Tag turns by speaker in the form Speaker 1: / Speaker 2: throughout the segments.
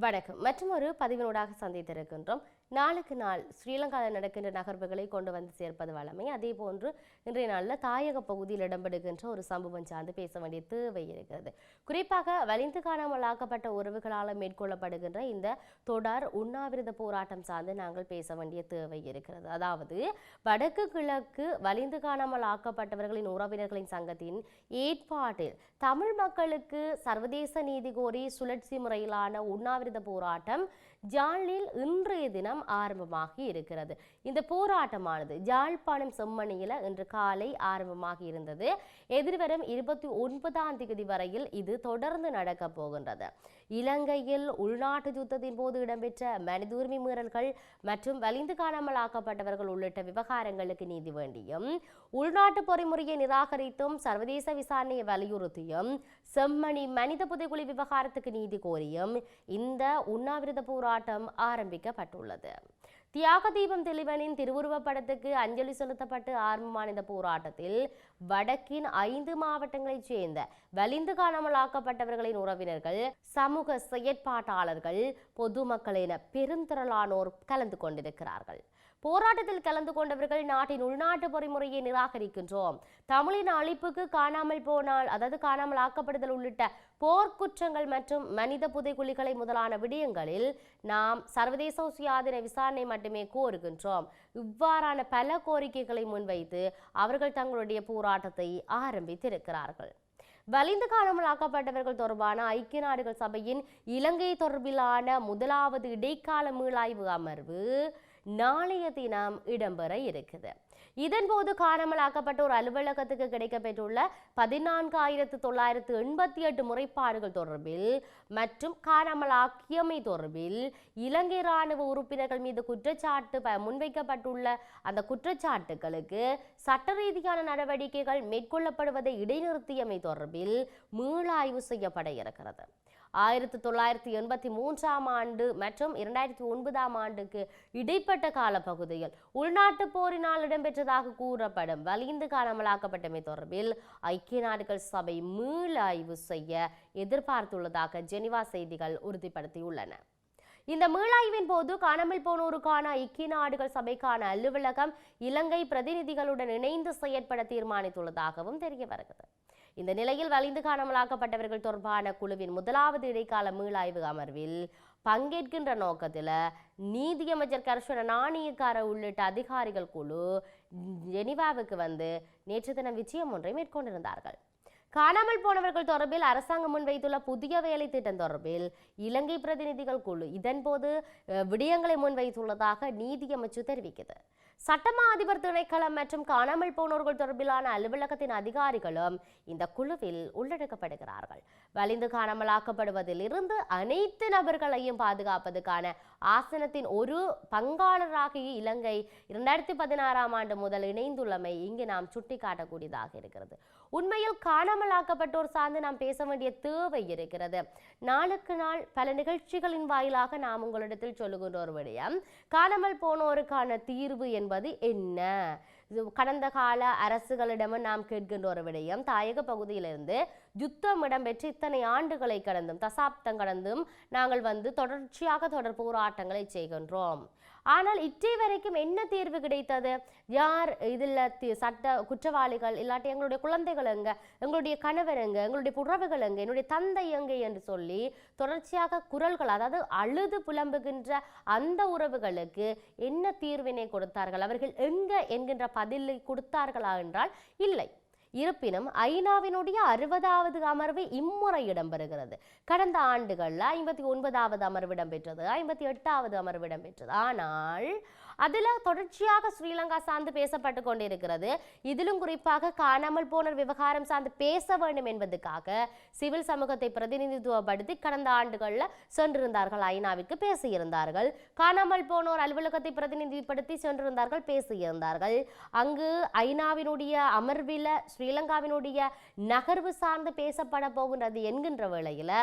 Speaker 1: வணக்கம். மற்றொரு பதிவினூடாக சந்தித்திருக்கின்றோம். நாளுக்கு நாள் ஸ்ரீலங்காவில் நடக்கின்ற நகர்வுகளை கொண்டு வந்து சேர்ப்பது வழமை. அதே போன்று இன்றைய நாளில் தாயக பகுதியில் இடம்பெறுகின்ற ஒரு சம்பவம் சார்ந்து பேச வேண்டிய தேவை இருக்கிறது. குறிப்பாக வலிந்து காணாமல் ஆக்கப்பட்ட உறவுகளால் மேற்கொள்ளப்படுகின்ற இந்த தொடர் உண்ணாவிரத போராட்டம் சார்ந்து நாங்கள் பேச வேண்டிய தேவை இருக்கிறது. அதாவது வடக்கு கிழக்கு வலிந்து காணாமல் ஆக்கப்பட்டவர்களின் உறவினர்களின் சங்கத்தின் ஏற்பாட்டில் தமிழ் மக்களுக்கு சர்வதேச நீதி கோரி சுழற்சி முறையிலான உண்ணாவிரத போராட்டம் ஜாழ்னில் இன்றைய தினம் ஆரம்பமாகி இருக்கிறது. இந்த போராட்டமானது யாழ்ப்பாணம் செம்மணியில் இன்று காலை ஆரம்பமாகி இருந்தது. எதிர்வரும் 29ஆம் தேதி வரையில் இது தொடர்ந்து நடக்க போகின்றது. இலங்கையில் உள்நாட்டு யுத்தத்தின் போது இடம்பெற்ற மனித உரிமை மீறல்கள் மற்றும் வலிந்து காணாமல் ஆக்கப்பட்டவர்கள் உள்ளிட்ட விவகாரங்களுக்கு நீதி வேண்டியும் உள்நாட்டு பொறிமுறையை நிராகரித்தும் சர்வதேச விசாரணையை வலியுறுத்தியும் செம்மணி மனித புதைகுழி விவகாரத்துக்கு நீதி கோரியும் இந்த உண்ணாவிரத போராட்டம் ஆரம்பிக்கப்பட்டுள்ளது. தியாக தீபம் தெளிவனின் திருவுருவப் படத்துக்கு அஞ்சலி செலுத்தப்பட்டு ஆரம்பமான இந்த போராட்டத்தில் வடக்கின் 5 மாவட்டங்களைச் சேர்ந்த வலிந்து காணாமல் ஆக்கப்பட்டவர்களின் உறவினர்கள், சமூக செயற்பாட்டாளர்கள், பொதுமக்கள் என பெருந்திரளானோர் கலந்து கொண்டிருக்கிறார்கள். போராட்டத்தில் கலந்து கொண்டவர்கள் நாட்டின் உள்நாட்டு பொறிமுறையை நிராகரிக்கின்றோம், தமிழின் அழிப்புக்கு காணாமல் போனால் அதாவது காணாமல் ஆக்கப்படுதல் உள்ளிட்ட போர்க்குற்றங்கள் மற்றும் மனித புதைகுழிகளை முதலான விடயங்களில் நாம் சர்வதேச சுயாதீன விசாரணை மட்டுமே கோருகின்றோம். இவ்வாறான பல கோரிக்கைகளை முன்வைத்து அவர்கள் தங்களுடைய போராட்டத்தை ஆரம்பித்திருக்கிறார்கள். வலிந்து காணாமல் ஆக்கப்பட்டவர்கள் தொடர்பான ஐக்கிய நாடுகள் சபையின் இலங்கை தொடர்பிலான முதலாவது இடைக்கால மீளாய்வு அமர்வு நாளைய தினம் இடம்பெற இருக்குது. இதன்போது காணாமல் ஆக்கப்பட்டோர் அலுவலகத்துக்கு கிடைக்கப்பெற்றுள்ள 14,988 முறைப்பாடுகள் தொடர்பில் மற்றும் காணாமல் ஆக்கியமை தொடர்பில் இலங்கை இராணுவ உறுப்பினர்கள் மீது குற்றச்சாட்டு முன்வைக்கப்பட்டுள்ள அந்த குற்றச்சாட்டுகளுக்கு சட்ட ரீதியான நடவடிக்கைகள் மேற்கொள்ளப்படுவதை இடைநிறுத்தியமை தொடர்பில் மீளாய்வு செய்யப்பட இருக்கிறது. 1983ஆம் ஆண்டு மற்றும் 2009ஆம் ஆண்டுக்கு இடைப்பட்ட காலப்பகுதியில் உள்நாட்டு போரினால் இடம்பெற்றதாக கூறப்படும் வலிந்து காணாமலாக்கப்பட்டமை தொடர்பில் ஐக்கிய நாடுகள் சபை மீளாய்வு செய்ய எதிர்பார்த்துள்ளதாக ஜெனிவா செய்திகள் உறுதிப்படுத்தியுள்ளன. இந்த மீளாய்வின் போது காணாமல் போனோருக்கான ஐக்கிய நாடுகள் சபைக்கான அலுவலகம் இலங்கை பிரதிநிதிகளுடன் இணைந்து செயற்பட தீர்மானித்துள்ளதாகவும் தெரிய வருகிறது. இந்த நிலையில் வலிந்து காணாமலாக்கப்பட்டவர்கள் தொடர்பான குழுவின் முதலாவது இடைக்கால மீளாய்வு அமர்வில் பங்கேற்கின்ற நோக்கத்தில் நீதியமைச்சர் கர்ஷன நாணயக்கார உள்ளிட்ட அதிகாரிகள் குழு ஜெனிவாவுக்கு வந்து நேற்று தினம் விஜயம் ஒன்றை மேற்கொண்டிருந்தார்கள். காணாமல் போனவர்கள் தொடர்பில் அரசாங்கம் முன்வைத்துள்ள புதிய வேலை திட்டம் தொடர்பில் இலங்கை பிரதிநிதிகள் குழு இதன்போது விடயங்களை முன்வைத்துள்ளதாக நீதியமைச்சு தெரிவிக்கிறது. சட்டமா அதிபர் திணைக்களம் மற்றும் காணாமல் போனோர்கள் தொடர்பிலான அலுவலகத்தின் அதிகாரிகளும் இந்த குழுவில் உள்ளடக்கப்படுகிறார்கள். வலிந்து காணாமலாக்கப்படுவதில் இருந்து அனைத்து நபர்களையும் பாதுகாப்பதற்கான ஆசனத்தின் ஒரு பங்காளராகிய இலங்கை 2016ஆம் ஆண்டு முதல் இணைந்துள்ளமை இங்கு நாம் சுட்டிக்காட்டக்கூடியதாக இருக்கிறது. உண்மையில் காணாமலாக்கப்பட்டோர் சார்ந்து நாம் பேச வேண்டிய தேவை இருக்கிறது. நாளுக்கு நாள் பல நிகழ்ச்சிகளின் வாயிலாக நாம் உங்களிடத்தில் சொல்லுகின்ற ஒரு விடயம், காணாமல் போனோருக்கான தீர்வு என்பது என்ன? கடந்த கால அரசுகளிடமும் நாம் கேட்கின்ற ஒரு விடயம், தாயக பகுதியிலிருந்து யுத்தம் இடம்பெற்று இத்தனை ஆண்டுகளை கடந்தும் தசாப்தம் கடந்தும் நாங்கள் தொடர்ச்சியாக தொடர் போராட்டங்களை செய்கின்றோம். ஆனால் இற்றை வரைக்கும் என்ன தீர்வு கிடைத்தது? யார் இதில் சட்ட குற்றவாளிகள் இல்லாட்டி எங்களுடைய குழந்தைகள் எங்க, எங்களுடைய கணவர் எங்க, எங்களுடைய உறவுகள் எங்க, என்னுடைய தந்தை எங்கே என்று சொல்லி தொடர்ச்சியாக குரல்கள், அதாவது அழுது புலம்புகின்ற அந்த உறவுகளுக்கு என்ன தீர்வினை கொடுத்தார்கள்? அவர்கள் எங்க என்கின்ற பதிலை கொடுத்தார்களா என்றால் இல்லை. இருப்பினும் ஐநாவினுடைய 60வது அமர்வு இம்முறை இடம்பெறுகிறது. கடந்த ஆண்டுகளில் 59வது அமர்வு இடம்பெற்றது, 58வது அமர்வு இடம்பெற்றது. ஆனால் அதில் தொடர்ச்சியாக ஸ்ரீலங்கா சார்ந்து பேசப்பட்டு கொண்டிருக்கிறது. இதிலும் குறிப்பாக காணாமல் போன விவகாரம் சார்ந்து பேச வேண்டும் என்பதற்காக சிவில் சமூகத்தை பிரதிநிதித்துவப்படுத்தி கடந்த ஆண்டுகளில் சென்றிருந்தார்கள், ஐநாவிற்கு பேசியிருந்தார்கள். காணாமல் போனோர் அலுவலகத்தை பிரதிநிதிப்படுத்தி சென்றிருந்தார்கள், பேசியிருந்தார்கள். அங்கு ஐநாவினுடைய அமர்வில் ஸ்ரீலங்காவினுடைய நகர்வு சார்ந்து பேசப்பட போகின்றது என்கின்ற வேளையில்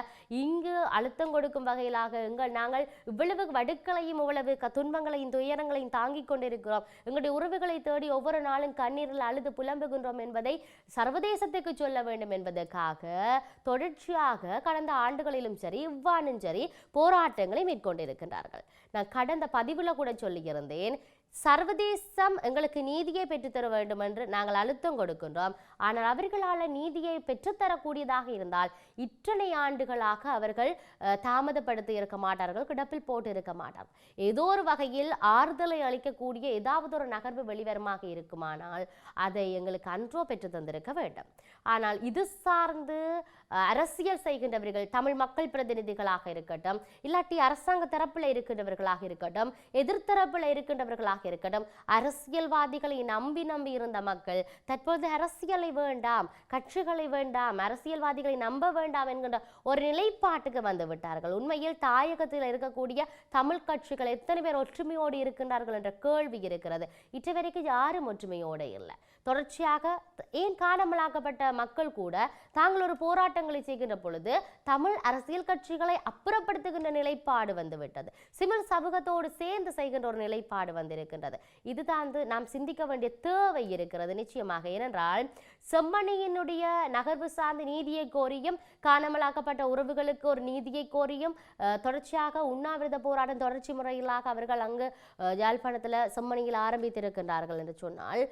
Speaker 1: இங்கு அழுத்தம் கொடுக்கும் வகையிலாக நாங்கள் இவ்வளவு வடுக்களையும் இவ்வளவு துன்பங்களையும் துயரங்களையும் பாரங்களையும் தாங்கிக் கொண்டிருக்கிறோம், எங்களுடைய உறவுகளை தேடி ஒவ்வொரு நாளும் கண்ணீரில் அழுது புலம்புகின்றோம் என்பதை சர்வதேசத்துக்கு சொல்ல வேண்டும் என்பதற்காக தொடர்ச்சியாக கடந்த ஆண்டுகளிலும் சரி இவ்வாண்டும் சரி போராட்டங்களை மேற்கொண்டிருக்கின்றார்கள். நான் கடந்த பதிவுல கூட சொல்லியிருந்தேன், சர்வதேசம் எங்களுக்கு நீதியை பெற்றுத்தர வேண்டும் என்று நாங்கள் அழுத்தம் கொடுக்கின்றோம். ஆனால் அவர்களால் நீதியை பெற்றுத்தரக்கூடியதாக இருந்தால் இத்தனை ஆண்டுகளாக அவர்கள் தாமதப்படுத்தி இருக்க மாட்டார்கள், கிடப்பில் போட்டு இருக்க மாட்டார்கள். ஏதோ ஒரு வகையில் ஆறுதலை அளிக்கக்கூடிய ஏதாவது ஒரு நகர்வு வெளிவரமாக இருக்குமானால் அதை எங்களுக்கு அன்றோ பெற்று தந்திருக்க வேண்டும். ஆனால் இது சார்ந்து அரசியல் செய்கின்றவர்கள், தமிழ் மக்கள் பிரதிநிதிகளாக இருக்கட்டும், இல்லாட்டி அரசாங்க தரப்பில் இருக்கின்றவர்களாக இருக்கட்டும், எதிர்த்தரப்பில் இருக்கின்றவர்களாக இருக்கட்டும், அரசியல்வாதிகளை நம்பி இருந்த மக்கள் தற்போது அரசியலை வேண்டாம், கட்சிகளை வேண்டாம், அரசியல்வாதிகளை நம்ப வேண்டாம் என்கின்ற ஒரு நிலைப்பாட்டுக்கு வந்து விட்டார்கள். உண்மையில் தாயகத்தில் இருக்கக்கூடிய தமிழ் கட்சிகள் எத்தனை பேர் ஒற்றுமையோடு இருக்கின்றார்கள் என்ற கேள்வி இருக்கிறது. இற்றைவரைக்கும் யாரும் ஒற்றுமையோடு இல்லை. தொடர்ச்சியாக ஏன் காணாமலாக்கப்பட்ட மக்கள் கூட தாங்கள் ஒரு போராட்டங்களை செய்கின்ற பொழுது தமிழ் அரசியல் கட்சிகளை அப்புறப்படுத்துகின்ற நிலைப்பாடு வந்துவிட்டது. சிவில் சமூகத்தோடு சேர்ந்து செய்கின்ற ஒரு நிலைப்பாடு வந்திருக்கின்றது. இதுதான் நாம் சிந்திக்க வேண்டிய தேவை இருக்கிறது நிச்சயமாக. ஏனென்றால் செம்மணியினுடைய நகர்வு சார்ந்த நீதியை கோரியும், காணாமலாக்கப்பட்ட உறவுகளுக்கு ஒரு நீதியை கோரியும் தொடர்ச்சியாக உண்ணாவிரத போராட்டம் தொடர்ச்சி முறையிலாக அவர்கள் அங்கு யாழ்ப்பாணத்தில் செம்மணியில் ஆரம்பித்திருக்கின்றார்கள் என்று சொன்னால்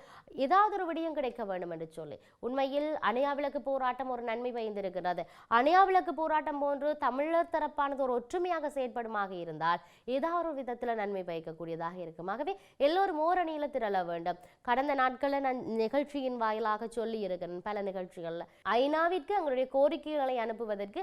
Speaker 1: ஏதாவது ஒரு விடயம் கிடைக்க வேண்டும் என்று சொல்லி உண்மையில் அணையா விளக்கு போராட்டம் ஒரு நன்மை பயந்திருக்கிறது. அணையா விளக்கு போராட்டம் போன்று தமிழர் தரப்பானது ஒரு ஒற்றுமையாக செயற்படுமாக இருந்தால் ஏதாவது ஒரு விதத்தில் நன்மை பயக்கக்கூடியதாக இருக்கும். ஆகவே எல்லோரும் ஓரணியில திரள வேண்டும். கடந்த நாட்களில் நான் நிகழ்ச்சியின் வாயிலாக சொல்லி இருக்கிறேன், பல நிகழ்ச்சிகள்ல ஐநாவிற்கு எங்களுடைய கோரிக்கைகளை அனுப்புவதற்கு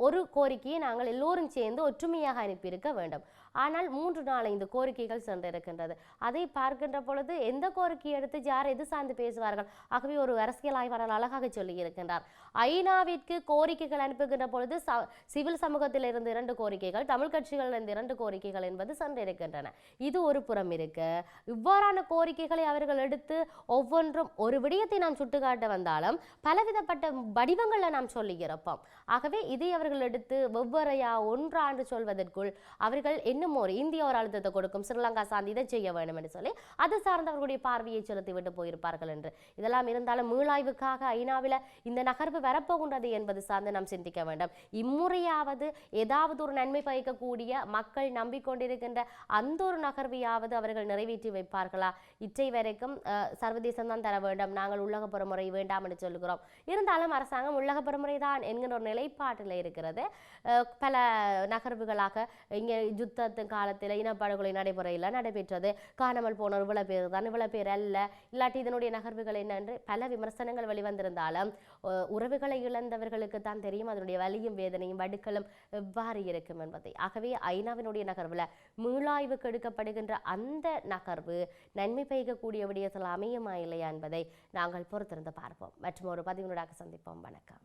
Speaker 1: ஒரு கோரிக்கையை நாங்கள் எல்லோரும் சேர்ந்து ஒற்றுமையாக அனுப்பியிருக்க வேண்டும். ஆனால் 3-4 கோரிக்கைகள் சென்றிருக்கின்றது. அதை பார்க்கின்ற பொழுது எந்த கோரிக்கையை எடுத்து யார் எது சார்ந்து பேசுவார்கள்? ஆகவே ஒரு அரசியல் ஆய்வாளர் அழகாக சொல்லி இருக்கின்றார், ஐநாவிற்கு கோரிக்கைகள் அனுப்புகின்ற பொழுது சிவில் சமூகத்தில் இருந்து 2 கோரிக்கைகள், தமிழ் கட்சிகள் இருந்து 2 கோரிக்கைகள் என்பது சென்றிருக்கின்றன. இது ஒரு புறம் இருக்க, இவ்வாறான கோரிக்கைகளை அவர்கள் எடுத்து ஒவ்வொன்றும் ஒரு விடயத்தை நாம் சுட்டுக்காட்ட வந்தாலும் பலவிதப்பட்ட வடிவங்களில் நாம் சொல்லி இருப்போம். ஆகவே இதை அவர்கள் எடுத்து வெவ்வேறையா ஒன்றாண்டு சொல்வதற்குள் அவர்கள் இன்னும் ஒரு இந்திய ஒரு அழுத்தத்தை கொடுக்கும், ஸ்ரீலங்கா சார்ந்து இதை செய்ய வேண்டும் என்று சொல்லி அது சார்ந்தவர்களுடைய பார்வையை செலுத்திவிட்டு போயிருப்பார்கள் என்று. இதெல்லாம் இருந்தாலும் மீளாய்வுக்காக ஐநாவில் இந்த நகர்வு வரப்போகின்றது என்பது சார்ந்து நாம் சிந்திக்க வேண்டும். இம்முறையாவது ஏதாவது ஒரு நன்மை பயக்கக்கூடிய மக்கள் நம்பிக்கொண்டிருக்கின்ற அந்த ஒரு நகர்வையாவது அவர்கள் நிறைவேற்றி வைப்பார்களா? இற்றை வரைக்கும் சர்வதேசம் தான் தர வேண்டும், நாங்கள் உள்ளக பொறுமுறை வேண்டாம் என்று சொல்லுகிறோம். இருந்தாலும் அரசாங்கம் உள்ளக பொறுமுறை தான் என்கிற ஒரு நிலைப்பாட்டில் இருக்கிறது. பல நகர்வுகளாக இங்கே யுத்த காலத்தில் இனப்படுகொலை நடைபெற்றது, காணாமல் போன இவ்வளவு பேர் தான், இவ்வளவு பேர் அல்ல, இல்லாட்டி இதனுடைய நகர்வுகள் என்னென்று பல விமர்சனங்கள் வெளிவந்திருந்தாலும் உறவுகளை இழந்தவர்களுக்கு தான் தெரியும் அதனுடைய வலியும் வேதனையும் வடுக்களும் எவ்வாறு இருக்கும் என்பதை. ஆகவே ஐநாவினுடைய நகர்வுல மீளாய்வுக்கு எடுக்கப்படுகின்ற அந்த நகர்வு நன்மை பயக்கக்கூடிய விடயத்தில் அமையுமா இல்லையா என்பதை நாங்கள் பொறுத்திருந்து பார்ப்போம். மற்றும் ஒரு பதிவினூடாக சந்திப்போம். வணக்கம்.